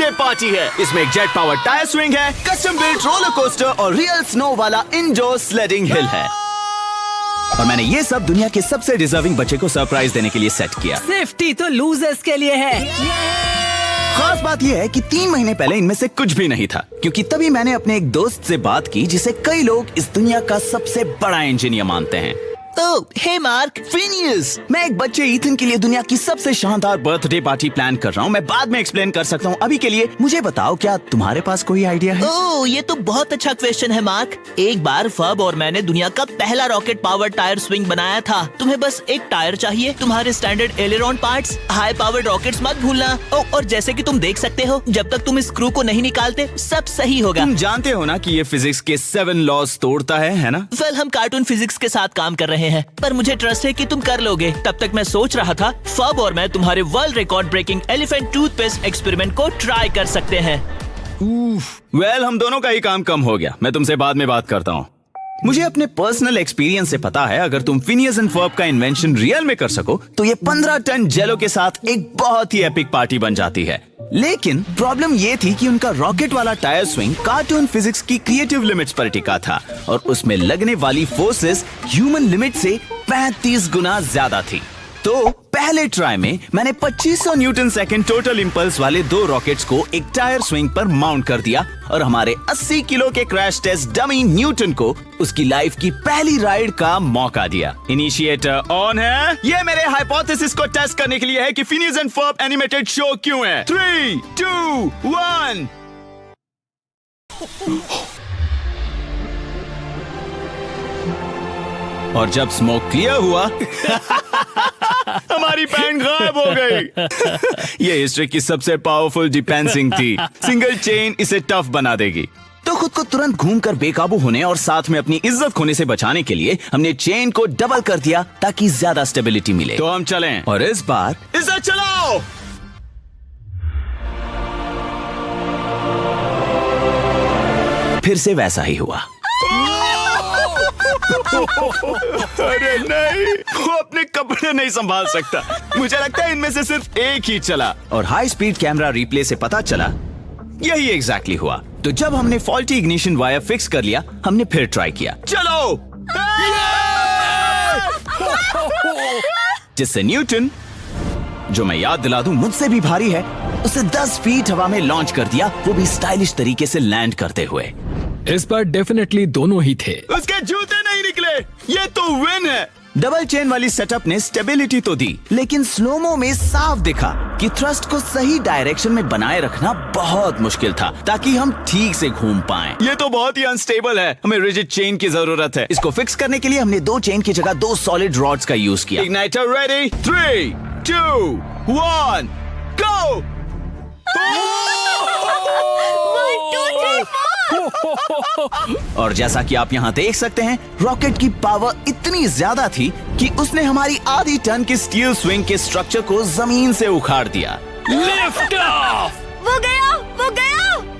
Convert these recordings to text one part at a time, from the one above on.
Birthday party है। इसमें एक जेट पावर टायर स्विंग है, कस्टम बिल्ट रोलर कोस्टर और रियल स्नो वाला इंडोर स्लेडिंग हिल है। और मैंने ये सब दुनिया के सबसे डिजर्विंग बच्चे को सरप्राइज देने के लिए सेट किया। सेफ्टी तो लूजर्स के लिए है। खास बात यह है कि 3 महीने पहले इनमें से कुछ भी नहीं था, क्योंकि तभी मैंने अपने एक दोस्त से बात की जिसे कई लोग इस दुनिया का सबसे बड़ा इंजीनियर मानते हैं। ओह, हे मार्क। फिनियस, मैं एक बच्चे ईथन के लिए दुनिया की सबसे शानदार बर्थडे पार्टी प्लान कर रहा हूँ। मैं बाद में एक्सप्लेन कर सकता हूँ। अभी के लिए मुझे बताओ, क्या तुम्हारे पास कोई आइडिया है? ओह, ये तो बहुत अच्छा क्वेश्चन है मार्क। एक बार फब और मैंने दुनिया का पहला रॉकेट पावर टायर स्विंग बनाया था। तुम्हें बस एक टायर चाहिए, तुम्हारे standard aileron parts, high powered rockets मत भूलना। ओह, और जैसे कि तुम देख सकते हो, जब तक तुम इस स्क्रू को नहीं निकालते सब सही होगा। तुम जानते हो ना कि ये फिजिक्स के 7 लॉज तोड़ता है ना? वेल, हम कार्टून फिजिक्स के साथ काम कर रहे हैं, पर मुझे ट्रस्ट है कि तुम कर लोगे। तब तक मैं सोच रहा था फब और मैं तुम्हारे world record breaking elephant toothpaste experiment को ट्राई कर सकते हैं। वेल, हम दोनों का ही काम कम हो गया। मैं तुमसे बाद में बात करता हूँ। मुझे अपने पर्सनल एक्सपीरियंस से पता है, अगर तुम फिनियस एंड फर्ब का इन्वेंशन रियल में कर सको तो ये 15 टन जेलो के साथ एक बहुत ही एपिक पार्टी बन जाती है। लेकिन प्रॉब्लम ये थी कि उनका रॉकेट वाला टायर स्विंग कार्टून फिजिक्स की क्रिएटिव लिमिट्स पर टिका था और उसमें लगने वाली फोर्सेस ह्यूमन लिमिट से 35 गुना ज्यादा थी। तो पहले ट्राई में मैंने 2500 न्यूटन सेकंड टोटल इंपल्स वाले 2 रॉकेट्स को एक टायर स्विंग पर माउंट कर दिया और हमारे 80 किलो के क्रैश टेस्ट डमी न्यूटन को उसकी लाइफ की पहली राइड का मौका दिया। इनिशिएटर ऑन है। ये मेरे हाइपोथेसिस को टेस्ट करने के लिए है कि Phineas and Ferb animated show क्यों है। 3, 2, 1। और जब स्मोक क्लियर हुआ हमारी पैंट गायब हो गई। ये हिस्ट्री की सबसे पावरफुल डिपेंसिंग थी। सिंगल चेन इसे टफ बना देगी। तो खुद को तुरंत घूमकर बेकाबू होने और साथ में अपनी इज्जत खोने से बचाने के लिए हमने चेन को डबल कर दिया ताकि ज्यादा स्टेबिलिटी मिले। तो हम चलें और इस बार इसे चलाओ। फिर से वैसा ही हुआ। अरे नहीं, वो अपने कपड़े नहीं संभाल सकता। मुझे लगता है इनमें से सिर्फ एक ही चला। और हाई स्पीड कैमरा रिप्ले से पता चला यही एग्जैक्टली हुआ। तो जब हमने फॉल्टी इग्निशन वायर फिक्स कर लिया, हमने फिर ट्राई किया। चलो, जिससे न्यूटन, जो मैं याद दिला दूं मुझसे भी भारी है, उसे 10 फीट हवा में लॉन्च कर दिया, वो भी स्टाइलिश तरीके से लैंड करते हुए। इस बार डेफिनेटली दोनों ही थे। उसके जूते नहीं निकले। ये तो विन है। डबल चेन वाली सेटअप ने स्टेबिलिटी तो दी, लेकिन स्लोमो में साफ दिखा कि थ्रस्ट को सही डायरेक्शन में बनाए रखना बहुत मुश्किल था ताकि हम ठीक से घूम पाएं। ये तो बहुत ही अनस्टेबल है। हमें रिजिड चेन की जरूरत है। इसको फिक्स करने के लिए हमने 2 चेन की जगह 2 सॉलिड रॉड्स का यूज किया। Igniter ready. 3, 2, 1, गो। और जैसा कि आप यहाँ देख सकते हैं, रॉकेट की पावर इतनी ज्यादा थी कि उसने हमारी आधी टन के स्टील स्विंग के स्ट्रक्चर को जमीन से उखाड़ दिया। Lift off. वो गया, वो गया।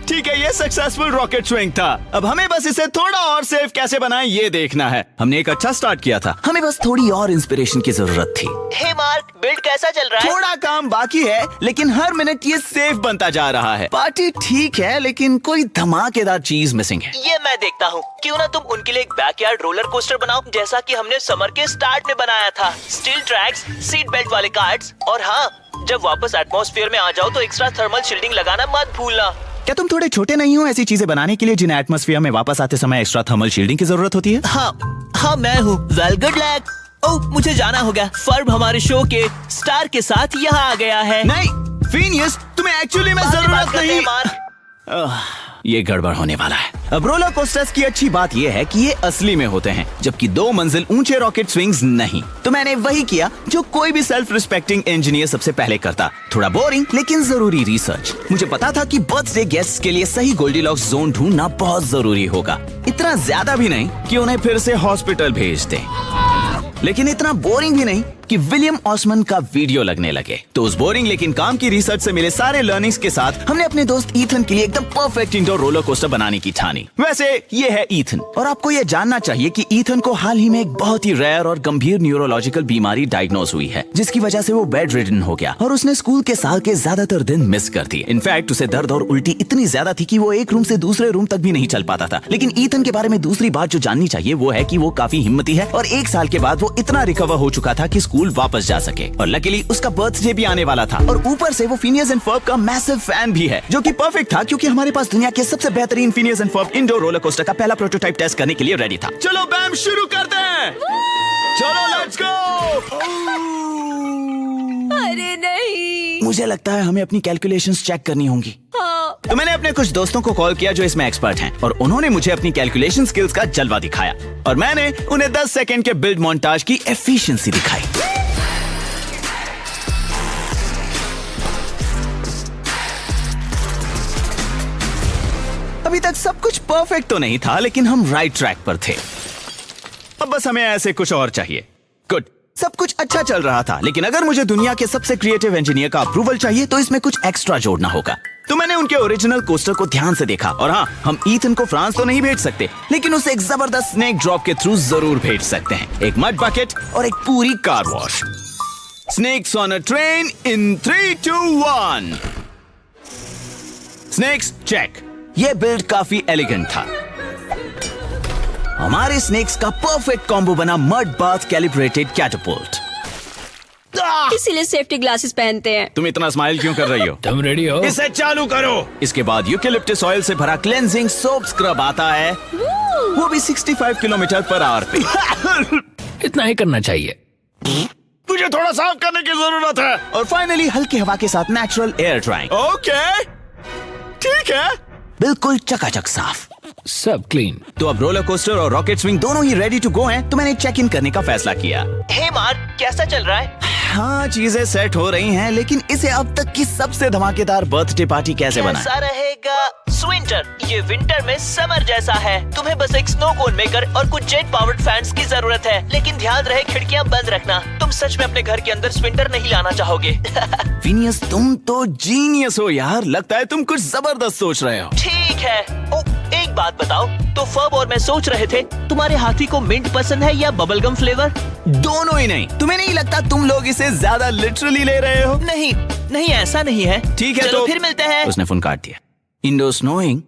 ठीक है, ये सक्सेसफुल रॉकेट स्विंग था। अब हमें बस इसे थोड़ा और सेफ कैसे बनाएं ये देखना है। हमने एक अच्छा स्टार्ट किया था, हमें बस थोड़ी और इंस्पिरेशन की जरूरत थी। हे मार्क, बिल्ड कैसा चल रहा है? थोड़ा काम बाकी है, लेकिन हर मिनट ये सेफ बनता जा रहा है। पार्टी ठीक है, लेकिन कोई धमाकेदार चीज मिसिंग है। ये मैं देखता हूँ। क्यों ना तुम उनके लिए एक बैकयार्ड रोलर कोस्टर बनाओ, जैसा कि हमने समर के स्टार्ट में बनाया था। स्टील ट्रैक्स, सीट बेल्ट वाले कार्ड्स, और हाँ, जब वापस एटमॉस्फेयर में आ जाओ तो एक्स्ट्रा थर्मल शील्डिंग लगाना मत भूलना। क्या तुम थोड़े छोटे नहीं हो ऐसी चीजें बनाने के लिए जिन्हें एटमॉस्फेयर में वापस आते समय एक्स्ट्रा थर्मल शील्डिंग की जरूरत होती है? हाँ, मैं हूँ। Well, good luck. ओह, मुझे जाना होगा। फर्ब हमारे शो के स्टार के साथ यहाँ आ गया है। नहीं फिनियस, तुम्हें एक्चुअली में जरूरत नहीं। ये गड़बड़ होने वाला है। अब रोलर कोस्टर्स की अच्छी बात ये है कि ये असली में होते हैं, जबकि 2 मंजिल ऊंचे रॉकेट स्विंग्स नहीं। तो मैंने वही किया जो कोई भी सेल्फ रिस्पेक्टिंग इंजीनियर सबसे पहले करता। थोड़ा बोरिंग लेकिन जरूरी रिसर्च। मुझे पता था कि बर्थडे गेस्ट्स के लिए सही गोल्डीलॉक्स जोन ढूंढना बहुत जरूरी होगा। इतना ज्यादा भी नहीं कि उन्हें फिर से हॉस्पिटल भेज दें, लेकिन इतना बोरिंग भी नहीं कि विलियम ऑसमन का वीडियो लगने लगे। तो उस बोरिंग लेकिन काम की रिसर्च से मिले सारे लर्निंग्स के साथ हमने अपने दोस्त ईथन के लिए एकदम परफेक्ट इंडोर रोलर कोस्टर बनाने की ठानी। वैसे ये है ईथन, और आपको ये जानना चाहिए कि ईथन को हाल ही में एक बहुत ही रेयर और गंभीर न्यूरोलॉजिकल बीमारी डायग्नोज हुई है, जिसकी वजह से वो बेड रिडन हो गया और उसने स्कूल के साल के ज्यादातर दिन मिस कर दिए। इनफैक्ट उसे दर्द और उल्टी इतनी ज्यादा थी कि वो एक रूम से दूसरे रूम तक भी नहीं चल पाता था। लेकिन ईथन के बारे में दूसरी बात जो जाननी चाहिए वो है कि वो काफी हिम्मती है और 1 साल के बाद वो इतना रिकवर हो चुका था कि स्कूल वापस जा सके। और लकीली उसका बर्थडे भी आने वाला था, और ऊपर से वो फिनियस एंड फर्ब का मैसिव फैन भी है, जो कि परफेक्ट था क्योंकि हमारे पास दुनिया के सबसे बेहतरीन Phineas and Ferb indoor roller coaster का पहला प्रोटोटाइप टेस्ट करने के लिए रेडी था। चलो बैम शुरू करते हैं। चलो लेट्स गो। अरे नहीं। मुझे लगता है हमें अपनी कैलकुलेशंस चेक करनी होंगी। तो मैंने अपने कुछ दोस्तों को कॉल किया जो इसमें एक्सपर्ट हैं, और उन्होंने मुझे अपनी कैलकुलेशन स्किल्स का जलवा दिखाया, और मैंने उन्हें 10 सेकंड के बिल्ड मोन्टाज की एफिशिएंसी दिखाई। अभी तक सब कुछ परफेक्ट तो नहीं था, लेकिन हम राइट ट्रैक पर थे। अब बस हमें ऐसे कुछ और चाहिए। गुड, सब कुछ अच्छा चल रहा था, लेकिन अगर मुझे दुनिया के सबसे क्रिएटिव इंजीनियर का अप्रूवल चाहिए तो इसमें कुछ एक्स्ट्रा जोड़ना होगा। तो मैंने उनके ओरिजिनल कोस्टर को ध्यान से देखा, और हाँ, हम ईथन को फ्रांस तो नहीं भेज सकते, लेकिन उसे एक जबरदस्त स्नेक ड्रॉप के थ्रू जरूर भेज सकते हैं। एक मड बकेट और एक पूरी car wash. Snacks on a train in 3, 2, 1। Snacks check. ये बिल्ड काफी एलिगेंट था। हमारे स्नेक्स का परफेक्ट कॉम्बो बना मड बाथ कैलिब्रेटेड कैटapult। इसीलिए सेफ्टी ग्लासेस पहनते हैं। तुम इतना स्माइल क्यों कर रही हो? तुम रेडी हो? इसे चालू करो। इसके बाद यूकेलिप्टस ऑयल से भरा क्लेंजिंग सोप स्क्रब आता है, वो भी 65 किलोमीटर पर आवर पे। इतना ही करना चाहिए। मुझे थोड़ा साफ करने की जरूरत है। और फाइनली हल्की हवा के साथ नेचुरल एयर ड्राइंग। ओके, ठीक है, बिल्कुल चकाचक साफ, सब क्लीन। तो अब रोलर कोस्टर और रॉकेट स्विंग दोनों ही रेडी टू गो हैं, तो मैंने चेक इन करने का फैसला किया। हे मार्क, कैसा चल रहा है? हाँ, चीजें सेट हो रही हैं, लेकिन इसे अब तक की सबसे धमाकेदार बर्थडे पार्टी कैसे बनाएं? कैसा रहेगा? स्विंटर, ये विंटर में समर जैसा है। तुम्हें बस एक स्नो कोन मेकर और कुछ जेट पावर्ड फैंस की जरूरत है, लेकिन ध्यान रहे खिड़कियां बंद रखना। तुम सच में अपने घर के अंदर स्विंटर नहीं लाना चाहोगे। फिनियस, तुम तो जीनियस हो यार, लगता है तुम कुछ जबरदस्त सोच रहे हो। ठीक है। ओ, एक बात बताओ, तो फब और मैं सोच रहे थे, तुम्हारे हाथी को मिंट पसंद है या बबलगम फ्लेवर? दोनों ही नहीं। तुम्हें नहीं लगता तुम लोग इसे ज्यादा लिटरली ले रहे हो? नहीं नहीं, ऐसा नहीं है। ठीक है, चलो तो फिर मिलते हैं। उसने फोन काट दिया। इंडोर स्नोइंग,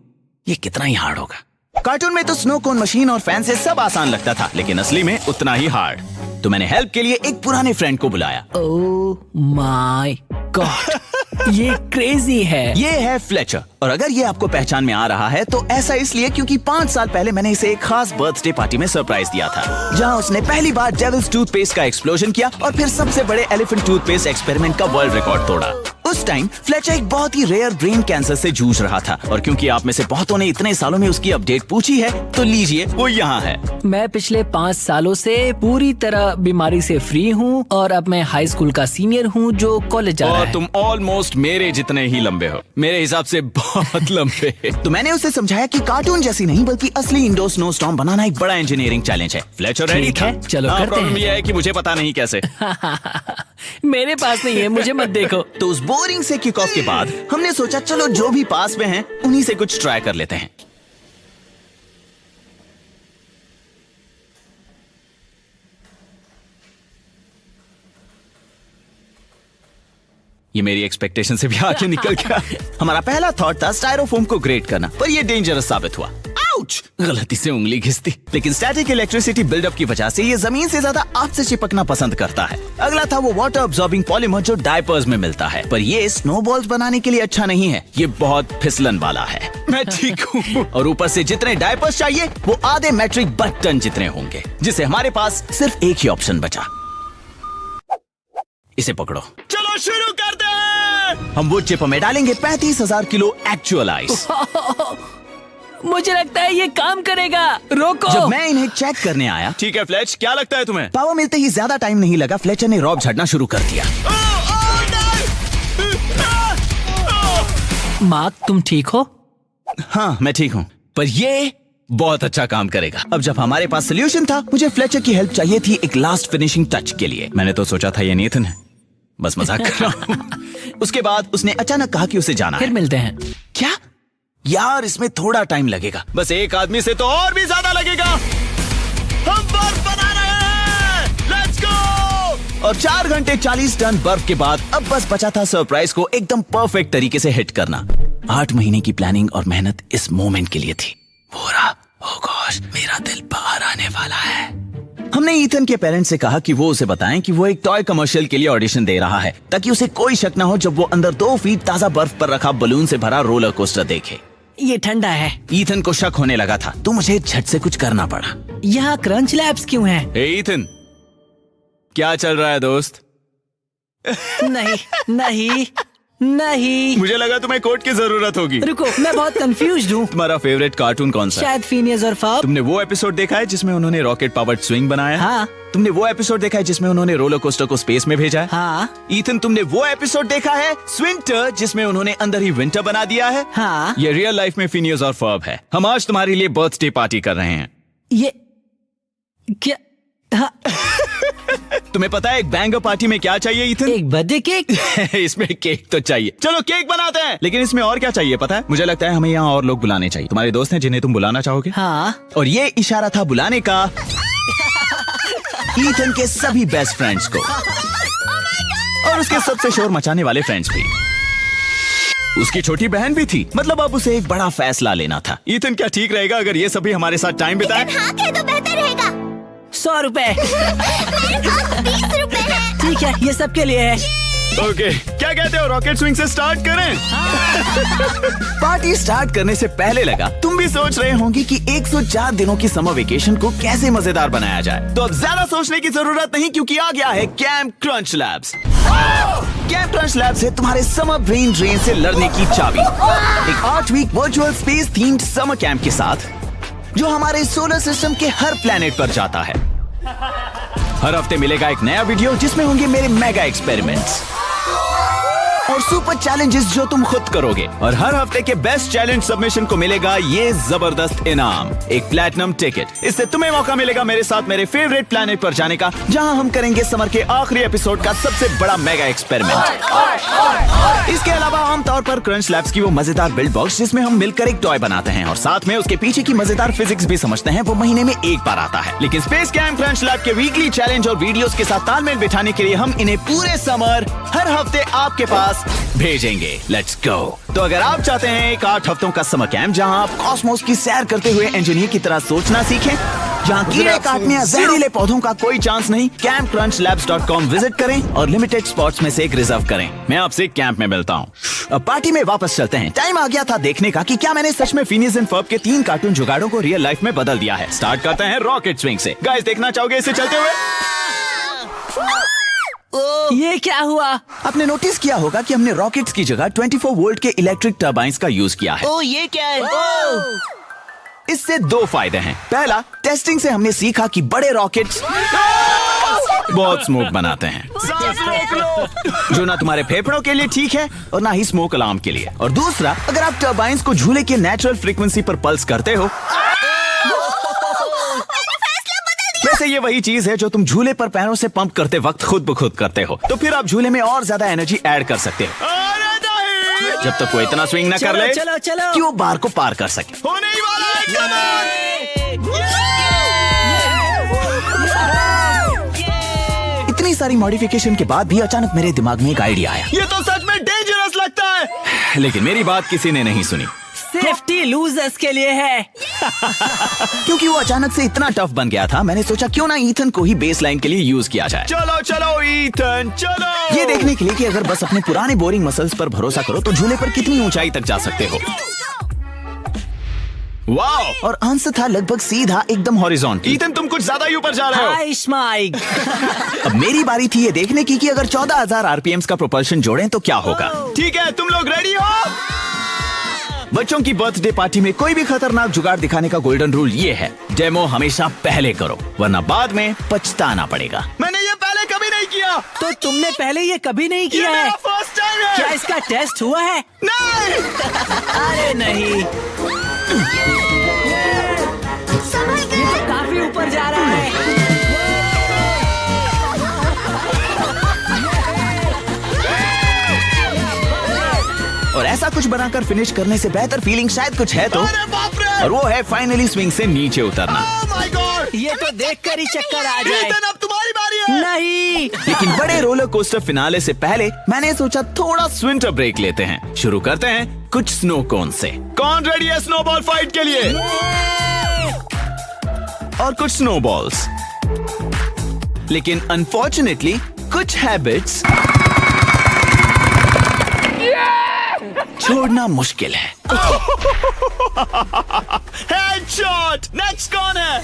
ये कितना ही हार्ड होगा। कार्टून में तो स्नो कोन मशीन और फैन से सब आसान लगता था, लेकिन असली में उतना ही हार्ड। तो मैंने हेल्प के लिए एक पुराने फ्रेंड को बुलाया। ओह माय गॉड, ये क्रेजी है। ये है फ्लेचर, और अगर ये आपको पहचान में आ रहा है तो ऐसा इसलिए क्योंकि 5 साल पहले मैंने इसे एक खास बर्थडे पार्टी में सरप्राइज दिया था, जहां उसने पहली बार डेविल्स टूथपेस्ट का एक्सप्लोजन किया और फिर सबसे बड़े एलिफेंट टूथपेस्ट एक्सपेरिमेंट का वर्ल्ड रिकॉर्ड तोड़ा। उस टाइम फ्लेचर एक बहुत ही रेयर ब्रेन कैंसर से जूझ रहा था, और क्योंकि आप में से बहुतों ने इतने सालों में उसकी अपडेट पूछी है, तो लीजिए वो यहाँ है। मैं पिछले 5 सालों से पूरी तरह बीमारी से फ्री हूँ, और अब मैं हाई स्कूल का सीनियर हूँ जो कॉलेज जा रहा और है। तुम ऑलमोस्ट मेरे जितने ही लंबे हो, मेरे हिसाब से बहुत लंबे। तो मैंने उसे समझाया कि कार्टून जैसी नहीं बल्कि असली इंडोर स्नो स्टॉर्म बनाना एक बड़ा इंजीनियरिंग चैलेंज है। फ्लेचर रेडी ठीक था। है, चलो हाँ, करते प्रॉब्लम हैं। ये है कि मुझे पता नहीं कैसे। मेरे पास नहीं है, मुझे मत देखो। तो उस बोरिंग से किक ऑफ के बाद हमने सोचा चलो जो भी पास में हैं उन्हीं से कुछ ट्राई कर लेते हैं। ये मेरी एक्सपेक्टेशन से भी आगे निकल गया। हमारा पहला थॉट था स्टायरोफोम को ग्रेट करना, पर ये डेंजरस साबित हुआ। आउच! गलती से उंगली घिस दी। लेकिन स्टैटिक इलेक्ट्रिसिटी बिल्डअप की वजह से ये जमीन से ज्यादा आग से चिपकना पसंद करता है। अगला था वो वाटर अब्सॉर्बिंग पॉलीमर जो डायपर्स में मिलता है, पर ये स्नोबॉल्स बनाने के लिए अच्छा नहीं है, ये बहुत फिसलन वाला है। मैं ठीक हूँ। और ऊपर से जितने डायपर्स चाहिए वो आधे मैट्रिक बटन जितने होंगे, जिससे हमारे पास सिर्फ एक ही ऑप्शन बचा। इसे पकड़ो, चलो शुरू कर दे। हम वुड चिपर में डालेंगे 35,000 किलो एक्चुअल आइस। मुझे लगता है ये काम करेगा। रोको। जब मैं इन्हें चेक करने आया, ठीक है फ्लेच, क्या लगता है तुम्हें? पावर मिलते ही ज्यादा टाइम नहीं लगा, फ्लेचर ने रॉब झड़ना शुरू कर दिया। मार्क, तुम ठीक हो? हाँ, मैं ठीक हूँ, पर ये बहुत अच्छा काम करेगा। अब जब हमारे पास सोल्यूशन था, मुझे फ्लेचर की हेल्प चाहिए थी एक लास्ट फिनिशिंग टच के लिए। मैंने तो सोचा था ये नेथन है, बस मजाक कर रहा हूँ। उसके बाद उसने अचानक कहा कि उसे जाना फिर है। मिलते हैं। क्या यार, इसमें थोड़ा टाइम लगेगा, बस एक आदमी से तो और भी ज्यादा लगेगा। हम बर्फ बना रहे हैं, लेट्स गो। और 4 घंटे 40 टन बर्फ के बाद अब बस बचा था सरप्राइज को एकदम परफेक्ट तरीके से हिट करना। 8 महीने की प्लानिंग और मेहनत इस मोमेंट के लिए थी। हो रहा, ओह गॉश, मेरा दिल बाहर आने वाला है। हमने ईथन के पेरेंट्स से कहा कि वो उसे बताएं कि वो एक टॉय कमर्शियल के लिए ऑडिशन दे रहा है, ताकि उसे कोई शक ना हो जब वो अंदर 2 फीट ताजा बर्फ पर रखा बलून से भरा रोलर कोस्टर देखे। ये ठंडा है। ईथन को शक होने लगा था, तो मुझे झट से कुछ करना पड़ा। यहाँ क्रंच लैब्स क्यों हैं? हे ईथन, क्या चल रहा है दोस्त? नहीं नहीं नहीं। मुझे लगा तुम्हें कोट की जरूरत होगी। रुको, मैं बहुत कंफ्यूज्ड हूँ। तुम्हारा फेवरेट कार्टून कौन सा है? शायद फिनियस और फर्ब। तुमने वो एपिसोड देखा है जिसमें उन्होंने रॉकेट पावर्ड स्विंग बनाया? हाँ। तुमने वो एपिसोड देखा है जिसमें उन्होंने रोलर कोस्टर को स्पेस में भेजा है? हाँ। ईथन, तुमने वो एपिसोड देखा है स्विंटर जिसमें उन्होंने अंदर ही विंटर बना दिया है? हाँ। ये रियल लाइफ में फिनियस और फर्ब है। हम आज तुम्हारे लिए बर्थडे पार्टी कर रहे हैं। ये क्या? हाँ। तुम्हें पता है एक बैंगर पार्टी में क्या चाहिए ईथन? एक बर्थडे केक। इसमें केक तो चाहिए। चलो केक बनाते हैं, लेकिन इसमें और क्या चाहिए पता है? मुझे लगता है हमें यहाँ और लोग बुलाने चाहिए। तुम्हारे दोस्त हैं जिन्हें तुम बुलाना चाहोगे? हाँ। और ये इशारा था बुलाने का ईथन के सभी बेस्ट फ्रेंड्स को, और उसके सबसे शोर मचाने वाले फ्रेंड्स भी। उसकी छोटी बहन भी थी। मतलब अब उसे एक बड़ा फैसला लेना था। ईथन, क्या ठीक रहेगा अगर ये सभी हमारे साथ टाइम बिताएं? हाँ कह दो, बेहतर रहेगा। 100 रुपए। 20 रुपए है। ठीक है, ये सबके लिए है। ओके, क्या कहते हो, रॉकेट स्विंग से स्टार्ट करें? पार्टी स्टार्ट करने से पहले लगा तुम भी सोच रहे होंगे कि 104 दिनों की समर वेकेशन को कैसे मजेदार बनाया जाए। तो अब ज्यादा सोचने की जरूरत नहीं, क्योंकि आ गया है camp crunch labs. Camp crunch labs है तुम्हारे समर ब्रेन ड्रेन से लड़ने की चाबी। एक 8 week virtual space themed summer camp के साथ, जो हमारे सोलर सिस्टम के हर प्लेनेट पर जाता है। हर हफ्ते मिलेगा एक नया वीडियो जिसमें होंगे मेरे मेगा एक्सपेरिमेंट्स और सुपर चैलेंजेस जो तुम खुद करोगे। और हर हफ्ते के बेस्ट चैलेंज सबमिशन को मिलेगा ये जबरदस्त इनाम, एक प्लैटिनम टिकट। इससे तुम्हें मौका मिलेगा मेरे साथ मेरे फेवरेट प्लेनेट पर जाने का, जहां हम करेंगे समर के आखिरी एपिसोड का सबसे बड़ा मेगा एक्सपेरिमेंट। इसके अलावा आमतौर पर क्रंच लैब्स की वो मजेदार बिल्ड बॉक्स जिसमें हम मिलकर एक टॉय बनाते हैं और साथ में उसके पीछे की मजेदार फिजिक्स भी समझते हैं, वो महीने में एक बार आता है। लेकिन स्पेस कैंप क्रंच लैब के वीकली चैलेंज और वीडियोस के साथ तालमेल बिठाने के लिए हम इन्हें पूरे समर हर हफ्ते आपके पास भेजेंगे। Let's go. तो अगर आप चाहते हैं एक 8 हफ्तों का समर कैंप जहां आप कॉस्मोस की सैर करते हुए इंजीनियर की तरह सोचना सीखें, जहां कीड़े काटने या जहरीले पौधों का कोई चांस नहीं, campcrunchlabs.com विजिट करें और लिमिटेड स्पॉट्स में से एक रिजर्व करें। मैं आपसे कैंप में मिलता हूँ। अब पार्टी में वापस चलते हैं। टाइम आ गया था देखने का कि क्या मैंने सच में फिनियस एंड फर्ब के 3 कार्टून जुगाड़ों को रियल लाइफ में बदल दिया है। स्टार्ट करते हैं रॉकेट स्विंग से। गाइस, देखना चाहोगे इसे चलते हुए? ये क्या हुआ? आपने नोटिस किया होगा कि हमने रॉकेट्स की जगह 24 वोल्ट के इलेक्ट्रिक टर्बाइंस का यूज किया है। ओ ये क्या है? इससे 2 फायदे हैं। पहला, टेस्टिंग से हमने सीखा कि बड़े रॉकेट्स बहुत स्मोक बनाते हैं, जो ना तुम्हारे फेफड़ों के लिए ठीक है और ना ही स्मोक अलार्म के लिए। और दूसरा, अगर आप टर्बाइंस को झूले के नेचुरल फ्रीक्वेंसी पर पल्स करते हो, वैसे ये वही चीज है जो तुम झूले पर पैरों से पंप करते वक्त खुद ब खुद करते हो, तो फिर आप झूले में और ज्यादा एनर्जी ऐड कर सकते हो, जब तक वो इतना स्विंग ना कर ले चलो चलो कि वो बार को पार कर सके। होने ही वाला है, come on! इतनी सारी मॉडिफिकेशन के बाद भी अचानक मेरे दिमाग में एक आइडिया आया। ये तो सच में डेंजरस लगता है, लेकिन मेरी बात किसी ने नहीं सुनी। सेफ्टी लूजर्स के लिए है। क्योंकि वो अचानक से इतना टफ बन गया था, मैंने सोचा क्यों ना ईथन को ही बेस लाइन के लिए यूज किया जाए। चलो चलो ईथन चलो, ये देखने के लिए कि अगर बस अपने पुराने बोरिंग मसल्स पर भरोसा करो तो झूले पर कितनी ऊंचाई तक जा सकते हो। वाओ! और आंसर था लगभग सीधा, एकदम हॉरिजॉन्टल। ईथन, तुम कुछ ज्यादा ही ऊपर जा रहे हो। हाय स्माइक। अब मेरी बारी थी ये देखने की कि अगर 14,000 आरपीएम्स का प्रोपल्शन जोड़ें तो क्या होगा। ठीक है, तुम लोग रेडी हो? बच्चों की बर्थडे पार्टी में कोई भी खतरनाक जुगाड़ दिखाने का गोल्डन रूल ये है, डेमो हमेशा पहले करो, वरना बाद में पछताना पड़ेगा। मैंने ये पहले कभी नहीं किया। तो तुमने पहले ये कभी नहीं किया ये है? मेरा फर्स्ट टाइम है। क्या इसका टेस्ट हुआ है? नहीं। अरे नहीं। और ऐसा कुछ बनाकर फिनिश करने से बेहतर फीलिंग शायद कुछ है तो, और वो है फाइनली स्विंग से नीचे उतरना। ये तो देखकर ही चक्कर आ जाए। अब तुम्हारी बारी है। नहीं। लेकिन बड़े रोलर कोस्टर फिनाले से पहले मैंने सोचा थोड़ा विंटर ब्रेक लेते हैं। शुरू करते हैं कुछ स्नो कोन से। कौन रेडी है स्नोबॉल फाइट के लिए? और कुछ स्नोबॉल्स। लेकिन अनफॉर्चुनेटली कुछ हैबिट्स छोड़ना मुश्किल है। हेडशॉट! नेक्स्ट कौन है?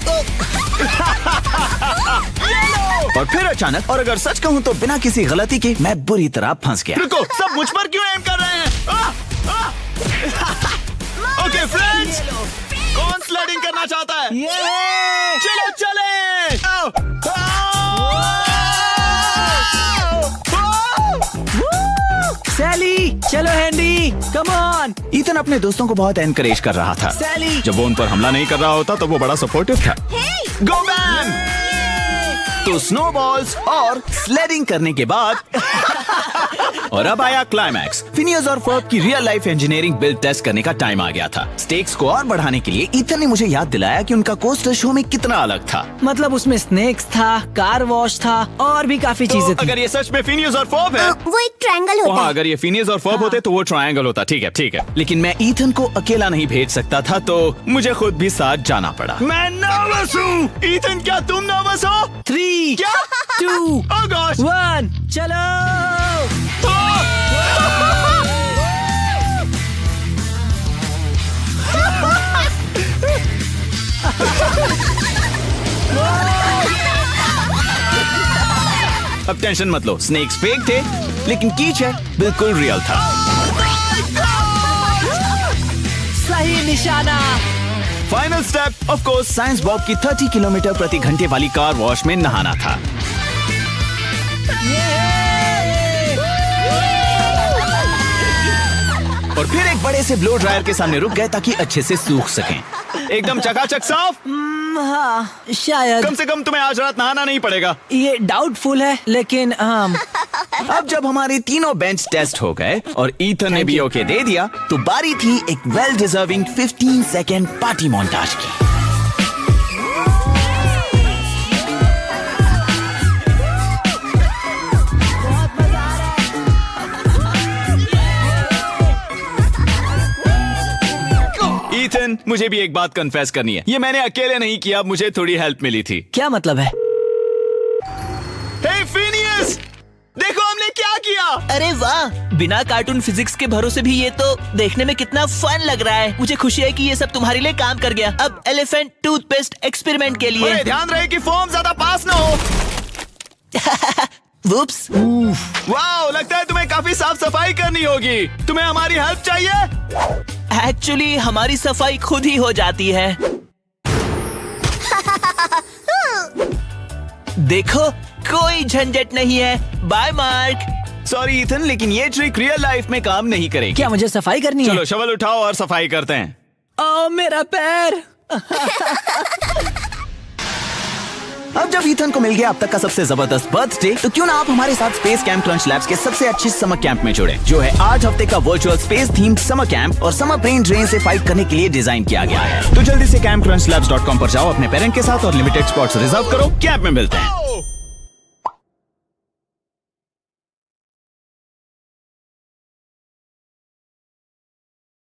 और फिर अचानक, और अगर सच कहूं तो बिना किसी गलती के, मैं बुरी तरह फंस गया। रुको, सब मुझ पर क्यों एम कर रहे हैं? ओके फ्रेंड्स, कौन स्लाइडिंग करना चाहता है? चलो चले। सैली, चलो हैंडी, कम ऑन। ईथन अपने दोस्तों को बहुत एनकरेज कर रहा था। सैली। जब वो उन पर हमला नहीं कर रहा होता तो वो बड़ा सपोर्टिव था। Go man! तो स्नोबॉल्स और स्लेडिंग करने के बाद और अब आया क्लाइमैक्स। फिनियस और फर्ब की real life engineering build test करने का टाइम आ गया था। स्टेक्स को और बढ़ाने के लिए ईथन ने मुझे याद दिलाया कि उनका कोस्टर शो में कितना अलग था। मतलब उसमें स्नेक्स था, कार वॉश था और भी काफी चीजें थी। अगर ये सच में फिनियस और फर्ब है, वो एक ट्रायंगल होता है। अगर ये फिनियस और फर्ब होते तो वो ट्रायंगल होता। ठीक है ठीक है। लेकिन मैं ईथन को अकेला नहीं भेज सकता था, तो मुझे खुद भी साथ जाना पड़ा। मैं नर्वस हूँ। ईथन, क्या तुम नर्वस हो? 3, क्या? 2, Oh gosh! 1, चलो। अब टेंशन मत लो, स्नेक्स फेक थे, लेकिन कीचड़ बिल्कुल रियल था। सही निशाना। Final step of course science Bob की 30 किलोमीटर प्रति घंटे वाली कार वॉश में नहाना था। और फिर एक बड़े से ब्लो ड्रायर के सामने रुक गए ताकि अच्छे से सूख सकें। एकदम चकाचक साफ। हाँ, शायद। कम से कम तुम्हें आज रात नहाना नहीं पड़ेगा। ये डाउटफुल है, लेकिन अब जब हमारे तीनों बेंच टेस्ट हो गए और ईथन ने भी ओके दे दिया, तो बारी थी एक well deserving 15 second party montage की। ईथन, मुझे भी एक बात कन्फेस करनी है। ये मैंने अकेले नहीं किया, मुझे थोड़ी हेल्प मिली थी। क्या मतलब है? हे फिनियस, देखो हमने क्या किया। अरे वाह, बिना कार्टून फिजिक्स के भरोसे भी ये तो देखने में कितना फन लग रहा है। मुझे खुशी है कि ये सब तुम्हारे लिए काम कर गया। अब एलिफेंट टूथपेस्ट एक्सपेरिमेंट के लिए अरे ध्यान रहे कि फोम ज्यादा पास ना हो। वुप्स। वाओ, लगता है तुम्हें काफी साफ सफाई करनी होगी। तुम्हें हमारी हेल्प चाहिए? एक्चुअली हमारी सफाई खुद ही हो जाती है। देखो, कोई झंझट नहीं है। Bye mark. सॉरी ईथन, लेकिन ये ट्रिक रियल लाइफ में काम नहीं करेगी। क्या मुझे सफाई करनी है? चलो शवल उठाओ और सफाई करते हैं। ओ मेरा पैर। अब जब ईथन को मिल गया अब तक का सबसे जबरदस्त बर्थडे, तो क्यों ना आप हमारे साथ स्पेस कैंप क्रंच लैब्स के सबसे अच्छे समर कैंप में जुड़े, जो है 8 हफ्ते का virtual space themed summer camp और समर ब्रेन ड्रेन से फाइट करने के लिए डिजाइन किया गया है। तो जल्दी से campcrunchlabs.com पर जाओ, अपने पेरेंट के साथ और लिमिटेड स्पॉट्स रिजर्व करो। कैंप में मिलते हैं।